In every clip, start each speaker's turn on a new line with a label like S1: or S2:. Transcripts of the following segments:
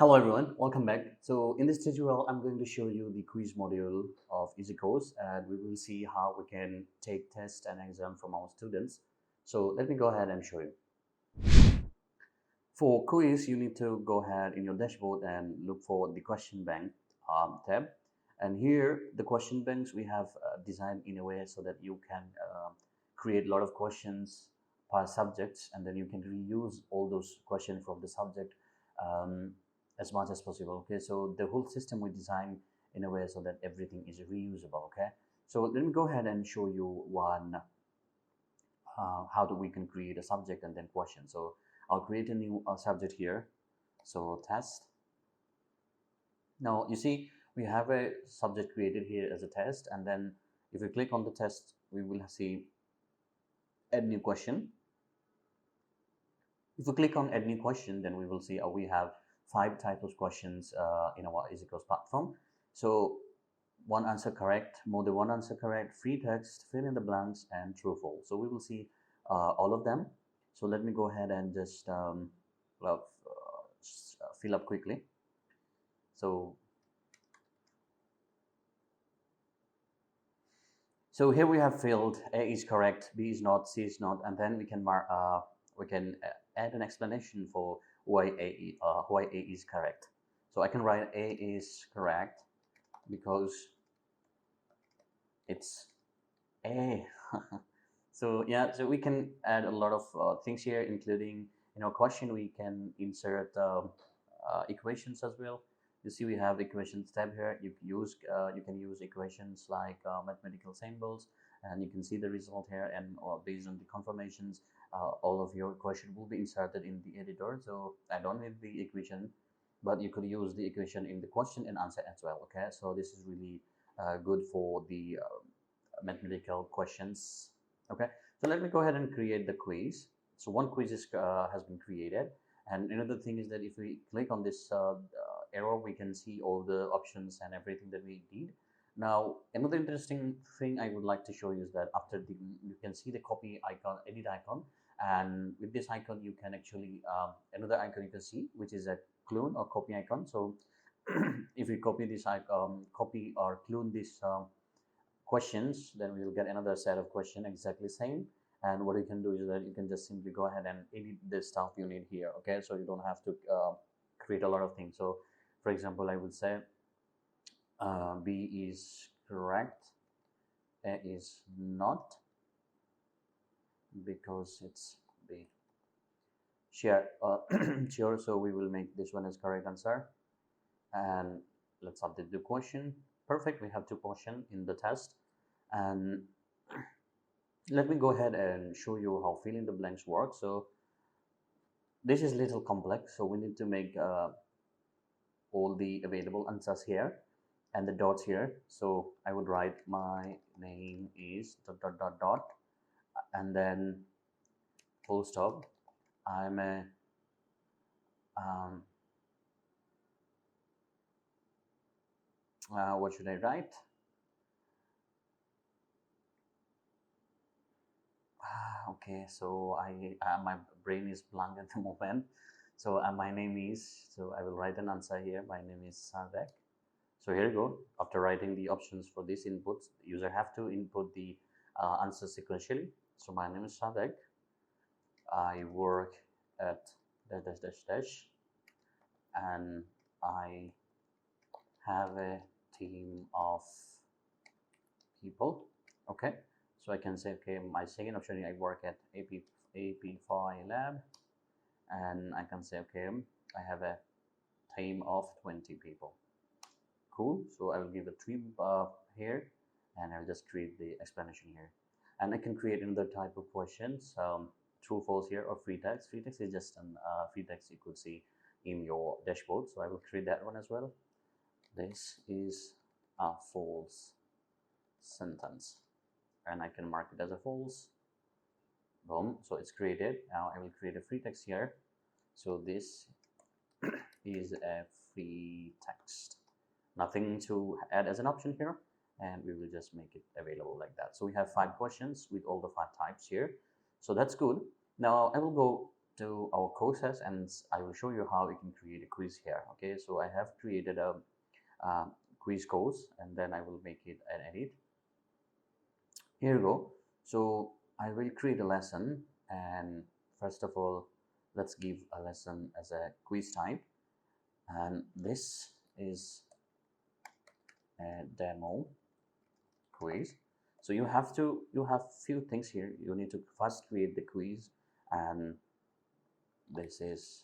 S1: Hello everyone, welcome back. So in this tutorial, I'm going to show you the quiz module of EzyCourse, and we will see how we can take tests and exam from our students. So let me go ahead and show you. For quiz, you need to go ahead in your dashboard and look for the question bank tab. And here, the question banks we have designed in a way so that you can create a lot of questions per subjects, and then you can reuse all those questions from the subject um, as much as possible. Okay, so the whole system we design in a way so that everything is reusable. Okay, so let me go ahead and show you one how do we can create a subject and then question. So I'll create a new subject here. So test. Now you see we have a subject created here as a test, and then if we click on the test, we will see add new question. If we click on add new question, then we will see we have 5 types of questions in our EzyCourse platform. So one answer correct, more than one answer correct, free text, fill in the blanks, and true false. So we will see all of them. So let me go ahead and just fill up quickly. So here we have filled A is correct, B is not, C is not, and then we can add an explanation for why A is correct. So I can write A is correct because it's A. So yeah, so we can add a lot of things here, including in our question we can insert equations as well. You see we have equations tab here. You can use equations like mathematical symbols, and you can see the result here, and based on the confirmations all of your question will be inserted in the editor. So I don't need the equation, but you could use the equation in the question and answer as well. Okay, so this is really good for the mathematical questions. Okay, so let me go ahead and create the quiz. So one quiz has been created, and another thing is that if we click on this arrow, we can see all the options and everything that we need. Now another interesting thing I would like to show you is that after you can see the copy icon, edit icon, and with this icon you can actually another icon you can see, which is a clone or copy icon. So if we copy this icon, copy or clone this questions, then we will get another set of question exactly same. And what you can do is that you can just simply go ahead and edit the stuff you need here. Okay, so you don't have to create a lot of things. So for example, I would say B is correct, A is not, because it's B. Sure. Sure, so we will make this one as correct answer, and let's update the question. Perfect, we have 2 questions in the test. And let me go ahead and show you how fill in the blanks work. So this is a little complex, so we need to make all the available answers here and the dots here. So I would write my name is ... and then full stop. I'm a what should I write? Okay, so my brain is blank at the moment. So my name is, so I will write an answer here. My name is Sadek. So here you go. After writing the options for these inputs, the user have to input the answer sequentially. So my name is Sadek. I work at dash, and I have a team of people. Okay, so I can say, okay, my second option, I work at AP5 lab, and I can say, okay, I have a team of 20 people. Cool. So I will give a 3 here, and I'll just create the explanation here. And I can create another type of questions, true, false here, or free text. Free text is just an free text you could see in your dashboard. So I will create that one as well. This is a false sentence, and I can mark it as a false. Boom, so it's created. Now I will create a free text here. So this is a free text, nothing to add as an option here, and we will just make it available like that. So we have 5 questions with all the 5 types here, so that's good. Now I will go to our courses, and I will show you how you can create a quiz here. Okay, so I have created a quiz course, and then I will make it an edit. Here you go. So I will create a lesson, and first of all, let's give a lesson as a quiz type, and this is a demo quiz. So you have few things here. You need to first create the quiz, and this is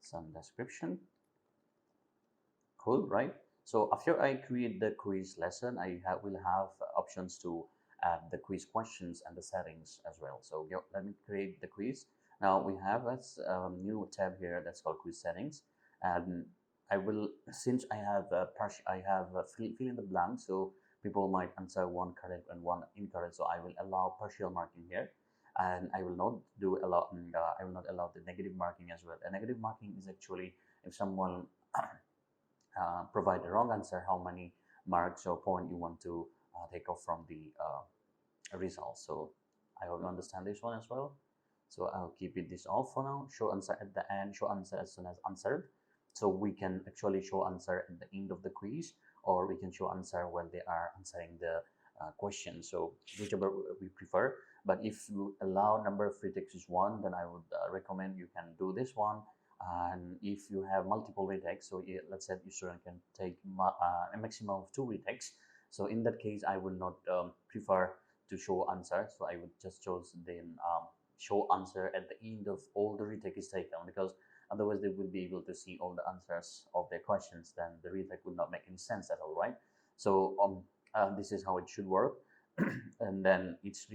S1: some description. Cool, right? So after I create the quiz lesson, will have options to add the quiz questions and the settings as well. So let me create the quiz. Now we have a new tab here that's called quiz settings, and I will, since I have fill in the blank, so people might answer one correct and one incorrect. So I will allow partial marking here, and I will not I will not allow the negative marking as well. A negative marking is actually if someone provide the wrong answer, how many marks or point you want to take off from the results. So I hope you understand this one as well. So I'll keep this off for now. Show answer at the end, show answer as soon as answered. So we can actually show answer at the end of the quiz, or we can show answer when they are answering the question. So whichever we prefer. But if you allow number of retakes is 1, then I would recommend you can do this one. And if you have multiple retakes, so let's say your student can take a maximum of 2 retakes. So in that case, I will not prefer to show answer. So I would just choose then show answer at the end of all the retake is taken, because otherwise they will be able to see all the answers of their questions. Then the retake would not make any sense at all, right? So this is how it should work. And then each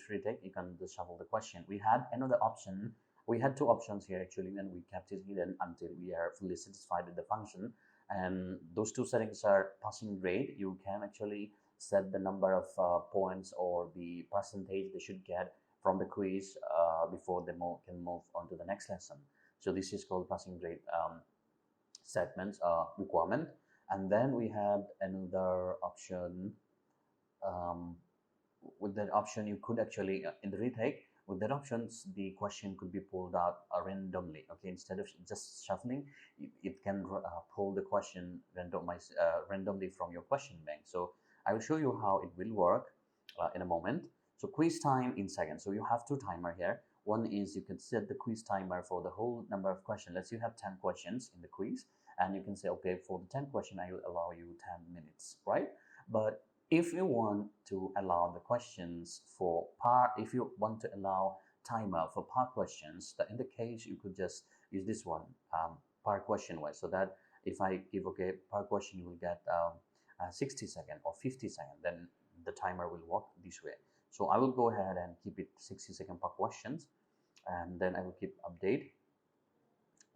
S1: retake you can just shuffle the question. We had another option. We had 2 options here actually, and we kept it hidden until we are fully satisfied with the function. And those 2 settings are passing grade. You can actually set the number of points or the percentage they should get from the quiz before they can move on to the next lesson. So this is called passing grade segments requirement. And then we had another option. With that option, you could actually in the retake, with that options, the question could be pulled out randomly. Okay, instead of just shuffling, it can pull the question randomly from your question bank. So I will show you how it will work in a moment. So quiz time in seconds. So you have 2 timer here. One is you can set the quiz timer for the whole number of questions. Let's say you have 10 questions in the quiz, and you can say, okay, for the 10 question, I will allow you 10 minutes, right? But if you want to allow the questions for if you want to allow timer for part questions, that in the case you could just use this one, per question wise, so that if I give, okay, per question you will get 60 second or 50 second, then the timer will work this way. So I will go ahead and keep it 60 second per questions, and then I will keep update.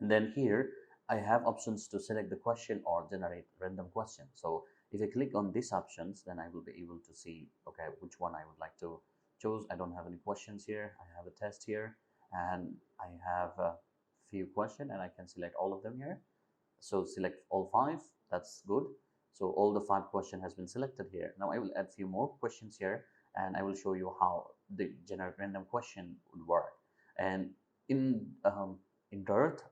S1: And then here I have options to select the question or generate random question. So if I click on these options, then I will be able to see, okay, which one I would like to choose. I don't have any questions here. I have a test here, and I have a few questions, and I can select all of them here. So select all 5. That's good. So all the 5 question has been selected here. Now I will add few more questions here, and I will show you how the generate random question would work. And in dirt,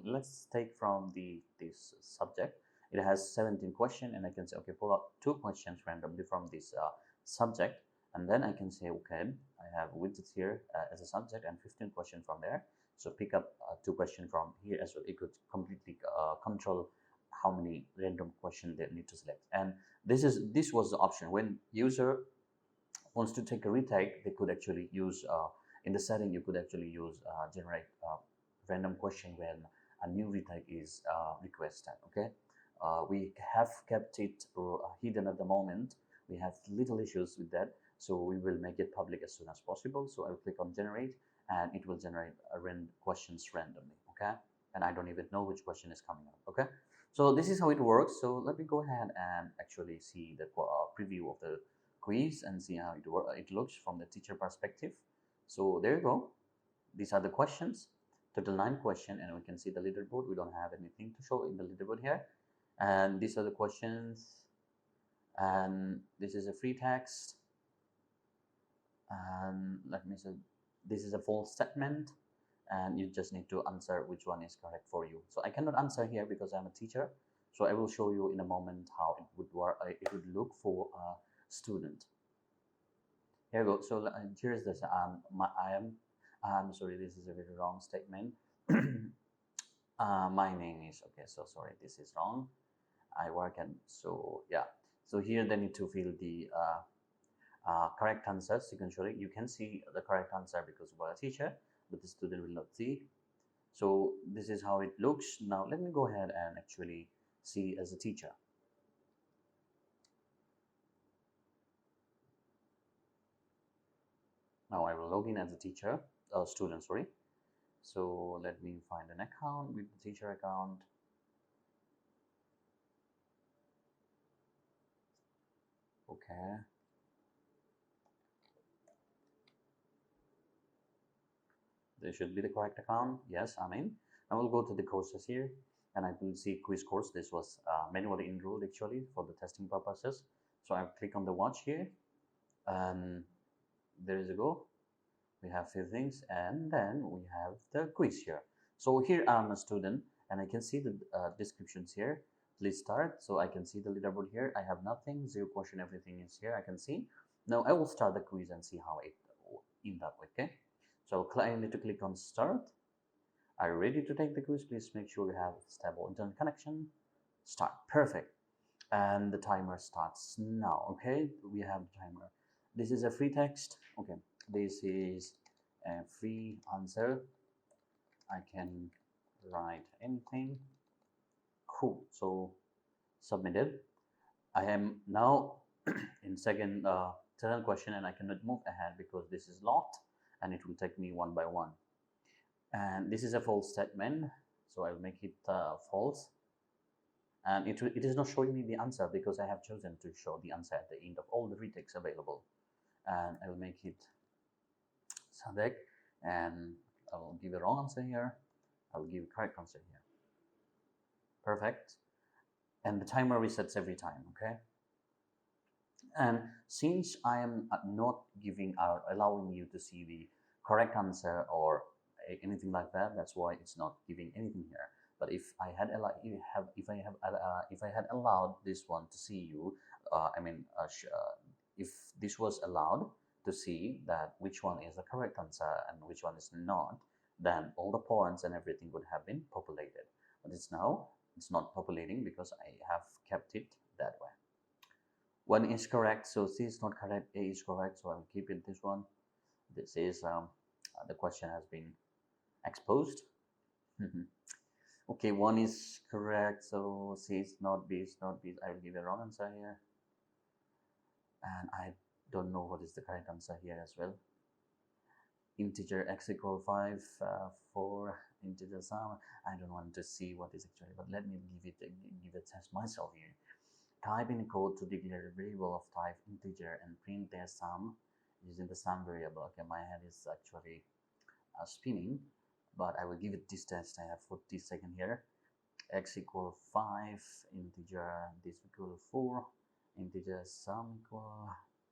S1: let's take from this subject. It has 17 questions, and I can say, okay, pull out 2 questions randomly from this subject, and then I can say, okay, I have widgets here as a subject and 15 questions from there. So pick up 2 questions from here as well. It could completely control how many random questions they need to select. And this was the option when user wants to take a retake. They could actually use in the setting. You could actually use generate random question when a new retake is requested. Okay. We have kept it hidden at the moment. We have little issues with that, so we will make it public as soon as possible. So I will click on generate, and it will generate questions randomly. Okay, and I don't even know which question is coming up. Okay, so this is how it works. So let me go ahead and actually see the preview of the quiz and see how it looks from the teacher perspective. So there you go. These are the questions. Total 9 questions, and we can see the leaderboard. We don't have anything to show in the leaderboard here. And these are the questions, and this is a free text, and let me say this is a false statement, and you just need to answer which one is correct for you. So I cannot answer here because I'm a teacher. So I will show you in a moment how it would work. It would look for a student. Here we go. So here's this. I'm sorry. This is a very wrong statement. My name is okay. So sorry. This is wrong. I work at so yeah. So here they need to fill the correct answer sequentially. You can see the correct answer because you are a teacher, but the student will not see. So this is how it looks. Now let me go ahead and actually see as a teacher. Now I will log in as a teacher, student, sorry. So let me find an account with the teacher account. Okay. This should be the correct account. Yes, I'm in. I will go to the courses here and I will see quiz course. This was manually enrolled actually for the testing purposes. So I click on the watch here and there is a go. We have few things and then we have the quiz here. So here I'm a student and I can see the descriptions here. Please start. So I can see the leaderboard here. I have nothing, 0 question, everything is here. I can see. Now I will start the quiz and see how it in that way. Okay. So I need to click on start. Are you ready to take the quiz? Please make sure you have stable internet connection. Start. Perfect. And the timer starts now. Okay. We have the timer. This is a free text. Okay. This is a free answer. I can write anything. Cool. So submitted. I am now in second question and I cannot move ahead because this is locked and it will take me one by one. And this is a false statement. So I'll make it false. And it is not showing me the answer because I have chosen to show the answer at the end of all the retakes available. And I will make it Sadek, and I will give a wrong answer here. I will give a correct answer here. Perfect. And the timer resets every time, okay? And since I am not giving or allowing you to see the correct answer or anything like that, that's why it's not giving anything here. But if I had allowed this one to see you, if this was allowed to see that which one is the correct answer and which one is not, then all the points and everything would have been populated. But it's not populating because I have kept it that way. One is correct, so C is not correct, A is correct, so I will keep it this one. This is the question has been exposed. Okay, one is correct, so C is not, B is not, B. I will give a wrong answer here. And I don't know what is the correct answer here as well. Integer x equal 5 for integer sum. I don't want to see what is actually, but let me give a test myself here. Type in a code to declare a variable of type integer and print their sum using the sum variable. Okay, my head is actually spinning, but I will give it this test. I have 40 seconds here. X equal 5, integer this equal 4, integer sum equal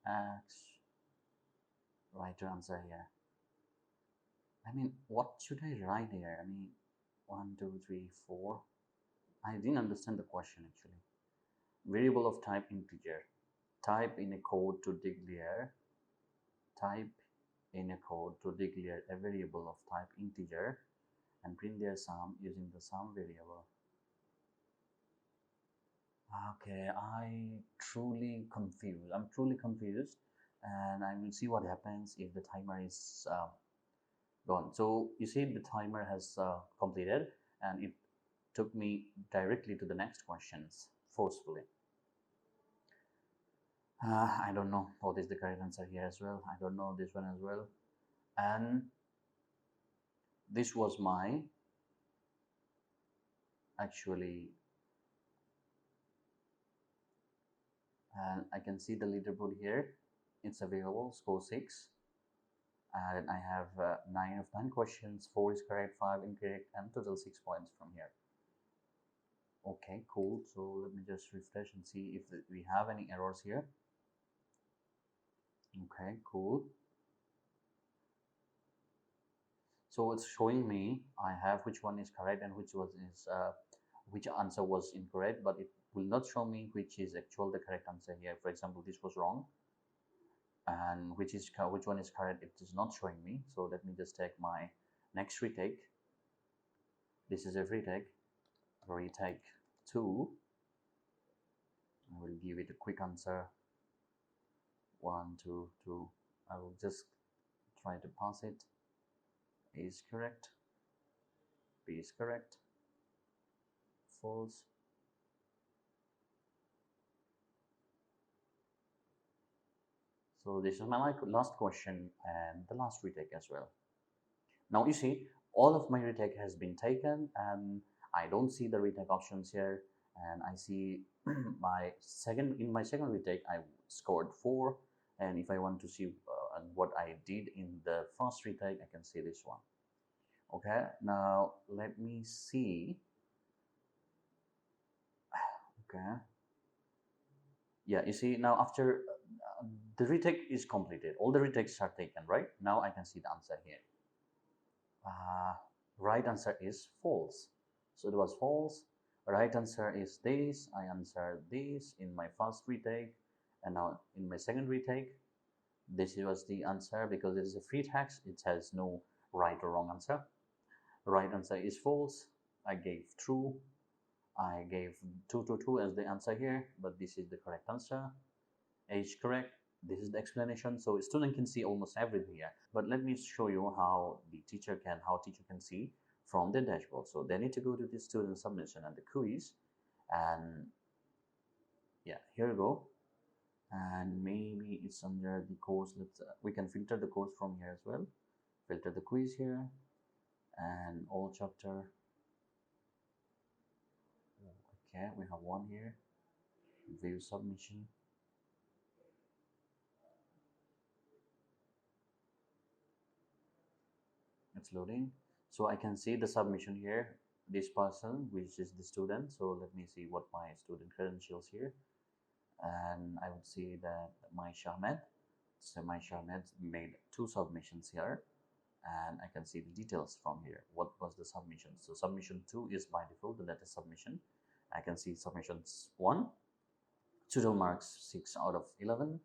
S1: x. Right answer here. I mean, what should I write here? I mean, 1, 2, 3, 4. I didn't understand the question actually. Variable of type integer. Type in a code to declare a variable of type integer and print their sum using the sum variable. Okay, I'm truly confused and I will see what happens if the timer is gone. So you see the timer has completed and it took me directly to the next questions forcefully. I don't know what is the correct answer here as well. I don't know this one as well. And this was my actually, and I can see the leaderboard here. It's available, score 6. And I have 9 of 9 questions, 4 is correct, 5 incorrect, and total 6 points from here. Okay, cool. So let me just refresh and see if we have any errors here. Okay, cool. So it's showing me I have which one is correct and which answer was incorrect, but it will not show me which is actual the correct answer here. For example, this was wrong, and which one is correct, it is not showing me. So let me just take my next retake. This is a retake 2. I will give it a quick answer. 1 2 2. I will just try to pass it. A is correct, B is correct, false. So this is my last question and the last retake as well. Now you see, all of my retake has been taken and I don't see the retake options here, and I see in my second retake I scored 4, and if I want to see what I did in the first retake, I can see this one. Okay, now let me see. Okay, yeah, you see now after the retake is completed, all the retakes are taken, right? Now I can see the answer here. uh, right answer is false. So it was false. Right answer is this. I answered this in my first retake, and now in my second retake, this was the answer because it is a free text. It has no right or wrong answer. Right answer is false. I gave true. I gave 2 as the answer here, but this is the correct answer. Age correct. This is the explanation. So a student can see almost everything here. But let me show you how teacher can see from the dashboard. So they need to go to the student submission and the quiz, and yeah, here we go. And maybe it's under the course. We can filter the course from here as well. Filter the quiz here and all chapter. Okay, we have one here. View submission. It's loading. So I can see the submission here, this person, which is the student. So let me see what my student credentials here, and I would see that my Shahmed. So my Shahmed made 2 submissions here, and I can see the details from here. What was the submission? So submission 2 is by default the latest submission. I can see submissions 1, total marks 6 out of 11,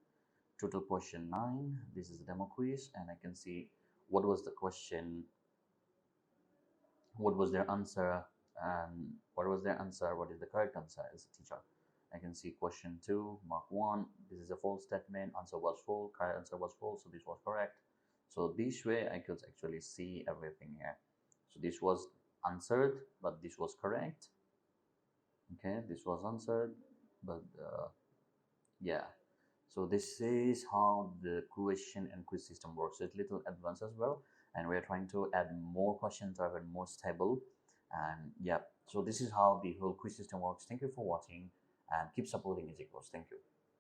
S1: total question 9. This is the demo quiz, and I can see what was the question, what was their answer, and what was their answer, what is the correct answer as a teacher. I can see question 2, mark 1, this is a false statement, answer was false, correct answer was false, so this was correct. So this way I could actually see everything here. So this was answered, but this was correct. Okay, this was answered, but yeah. So this is how the question and quiz system works. It's a little advanced as well, and we're trying to add more questions to have it more stable. And yeah, so this is how the whole quiz system works. Thank you for watching, and keep supporting EzyCourse. Thank you.